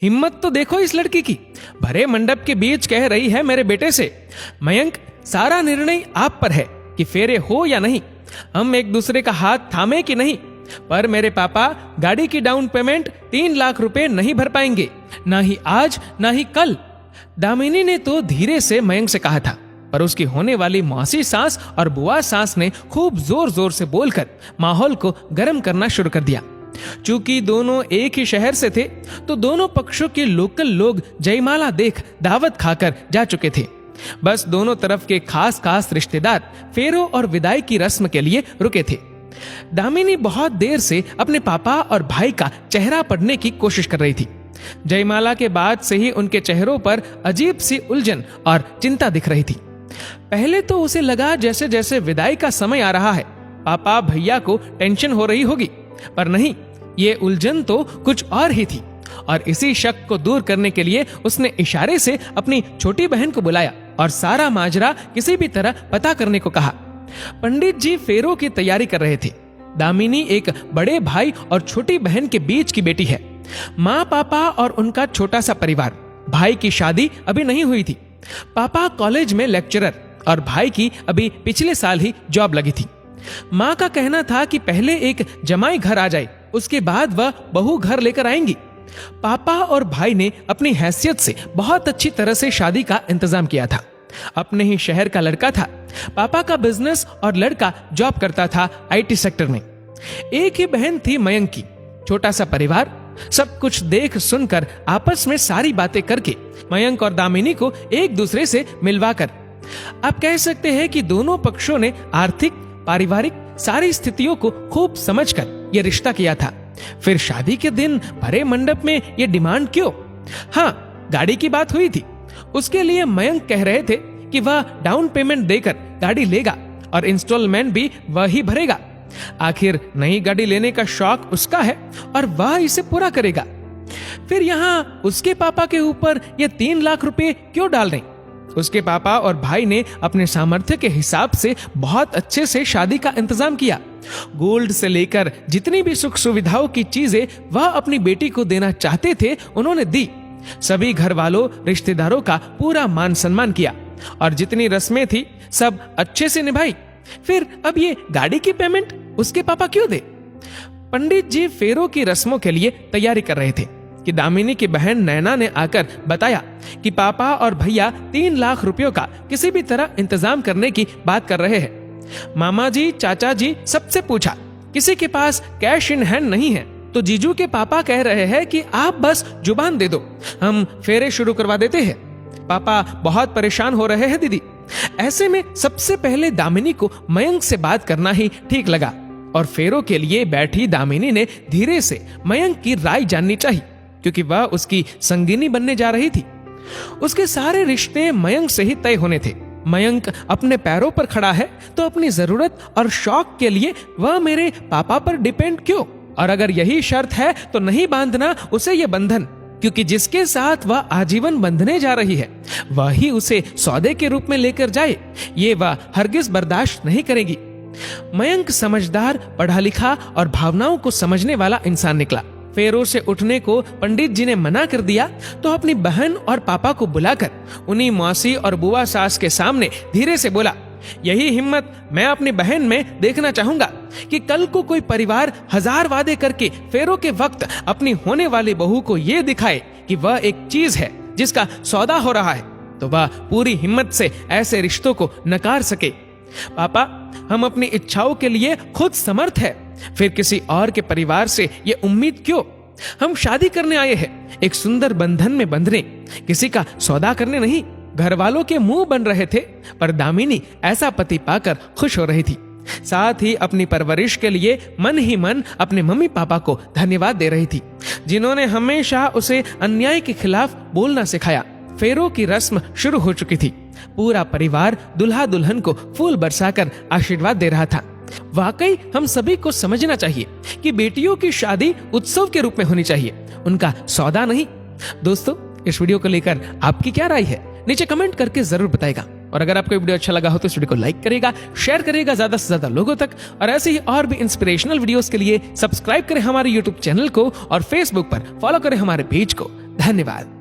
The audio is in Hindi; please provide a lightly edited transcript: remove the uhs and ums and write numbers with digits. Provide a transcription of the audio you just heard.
हिम्मत तो देखो इस लड़की की, भरे मंडप के बीच कह रही है मेरे बेटे से, मयंक सारा निर्णय आप पर है कि फेरे हो या नहीं, हम एक दूसरे का हाथ थामे कि नहीं, पर मेरे पापा गाड़ी की डाउन पेमेंट 3 लाख रुपए नहीं भर पाएंगे, ना ही आज ना ही कल। दामिनी ने तो धीरे से मयंक से कहा था, पर उसकी होने वाली मौसी सास और बुआ सास ने खूब जोर जोर से बोलकर माहौल को गर्म करना शुरू कर दिया। चूंकि दोनों एक ही शहर से थे, तो दोनों पक्षों के लोकल लोग जयमाला देख दावत खाकर जा चुके थे। बस दोनों तरफ के खास खास रिश्तेदार फेरों और विदाई की रस्म के लिए रुके थे। दामिनी बहुत देर से अपने पापा और भाई का चेहरा पढ़ने की कोशिश कर रही थी। जयमाला के बाद से ही उनके चेहरों पर अजीब सी उलझन और चिंता दिख रही थी। पहले तो उसे लगा जैसे जैसे विदाई का समय आ रहा है, पापा भैया को टेंशन हो रही होगी, पर नहीं, ये उलझन तो कुछ और ही थी। और इसी शक को दूर करने के लिए उसने इशारे से अपनी छोटी बहन को बुलाया और सारा माजरा किसी भी तरह पता करने को कहा। पंडित जी फेरों की तैयारी कर रहे थे। दामिनी एक बड़े भाई और छोटी बहन के बीच की बेटी है। माँ, पापा और उनका छोटा सा परिवार। भाई की शादी अभी नहीं हुई थी। पापा कॉलेज में लेक्चरर और भाई की अभी पिछले साल ही जॉब लगी थी। माँ का कहना था कि पहले एक जमाई घर आ जाए, उसके बाद वह बहू घर लेकर आएंगी। पापा और भाई ने अपनी हैसियत से बहुत अच्छी तरह से शादी का इंतजाम किया था। अपने ही शहर का लड़का था। पापा का बिजनेस और लड़का जॉब करता था IT सेक्टर में। एक ही बहन थी मयंक की। छोटा सा परिवार। सब कुछ देख सुनकर आपस में सारी बातें करके मयंक और दामिनी को एक दूसरे से मिलवाकर आप कह सकते हैं कि दोनों पक्षों ने आर्थिक, पारिवारिक सारी स्थितियों को खूब समझकर यह रिश्ता किया था। फिर शादी के दिन भरे मंडप में ये डिमांड क्यों? हाँ, गाड़ी की बात हुई थी। उसके लिए मयंक कह रहे थे कि वह डाउन पेमेंट देकर गाड़ी लेगा और इंस्टॉलमेंट भी वह ही भरेगा। आखिर नई गाड़ी लेने का शौक उसका है और वह इसे पूरा करेगा। फिर यहाँ उसके पापा के ऊपर ये 3 लाख रुपए क्यों डाल रहे? उसके पापा और भाई ने अपने सामर्थ्य के हिसाब से बहुत अच्छे से शादी का इंतजाम किया। गोल्ड से लेकर जितनी भी सुख सुविधाओं की चीजें वह अपनी बेटी को देना चाहते थे, उन्होंने दी। सभी घर वालों, रिश्तेदारों का पूरा मान सम्मान किया और जितनी रस्में थी सब अच्छे से निभाई। फिर अब ये गाड़ी की पेमेंट उसके पापा क्यों दे? पंडित जी फेरों की रस्मों के लिए तैयारी कर रहे थे कि दामिनी की बहन नैना ने आकर बताया कि पापा और भैया 3 लाख रुपयों का किसी भी तरह इंतजाम करने की बात कर रहे हैं। मामा जी, चाचा जी सबसे पूछा, किसी के पास कैश इन हैंड नहीं है, तो जीजू के पापा कह रहे हैं कि आप बस जुबान दे दो, हम फेरे शुरू करवा देते हैं। पापा बहुत परेशान हो रहे हैं दीदी। ऐसे में सबसे पहले दामिनी को मयंक से बात करना ही ठीक लगा और फेरों के लिए बैठी दामिनी ने धीरे से मयंक की राय जाननी चाहिए, क्योंकि वह उसकी संगिनी बनने जा रही थी। उसके सारे रिश्ते मयंक से ही तय होने थे। मयंक अपने पैरों पर खड़ा है तो अपनी जरूरत और शौक के लिए वह मेरे पापा पर डिपेंड क्यों? और अगर यही शर्त है तो नहीं बांधना उसे यह बंधन, क्योंकि जिसके साथ वह आजीवन बंधने जा रही है वही उसे सौदे के रूप में लेकर जाए, ये वह हरगिज बर्दाश्त नहीं करेगी। मयंक समझदार, पढ़ा लिखा और भावनाओं को समझने वाला इंसान निकला। फेरों से उठने को पंडित जी ने मना कर दिया तो अपनी बहन और पापा को बुलाकर उन्हीं मौसी और बुआ सास के सामने धीरे से बोला, यही हिम्मत मैं अपनी बहन में देखना चाहूंगा कि कल को कोई परिवार 1000 वादे करके फेरों के वक्त अपनी होने वाली बहू को ये दिखाए कि वह एक चीज है जिसका सौदा हो रहा है, तो वह पूरी हिम्मत से ऐसे रिश्तों को नकार सके। पापा, हम अपनी इच्छाओं के लिए खुद समर्थ है, फिर किसी और के परिवार से ये उम्मीद क्यों? हम शादी करने आए हैं, एक सुंदर बंधन में बंधने, किसी का सौदा करने नहीं। घर वालों के मुंह बन रहे थे, पर दामिनी ऐसा पति पाकर खुश हो रही थी। साथ ही अपनी परवरिश के लिए मन ही मन अपने मम्मी पापा को धन्यवाद दे रही थी, जिन्होंने हमेशा उसे अन्याय के खिलाफ बोलना सिखाया। फेरों की रस्म शुरू हो चुकी थी। पूरा परिवार दुल्हा दुल्हन को फूल बरसाकर आशीर्वाद दे रहा था। वाकई हम सभी को समझना चाहिए कि बेटियों की शादी उत्सव के रूप में होनी चाहिए, उनका सौदा नहीं। दोस्तों, इस वीडियो को लेकर आपकी क्या राय है? नीचे कमेंट करके जरूर बताएगा। और अगर आपको वीडियो अच्छा लगा हो तो इस वीडियो को लाइक करेगा, शेयर करेगा ज्यादा से ज्यादा लोगों तक। और ऐसे ही और भी इंस्पिरेशनल वीडियोस के लिए सब्सक्राइब करें हमारे यूट्यूब चैनल को और फेसबुक पर फॉलो करें हमारे पेज को। धन्यवाद।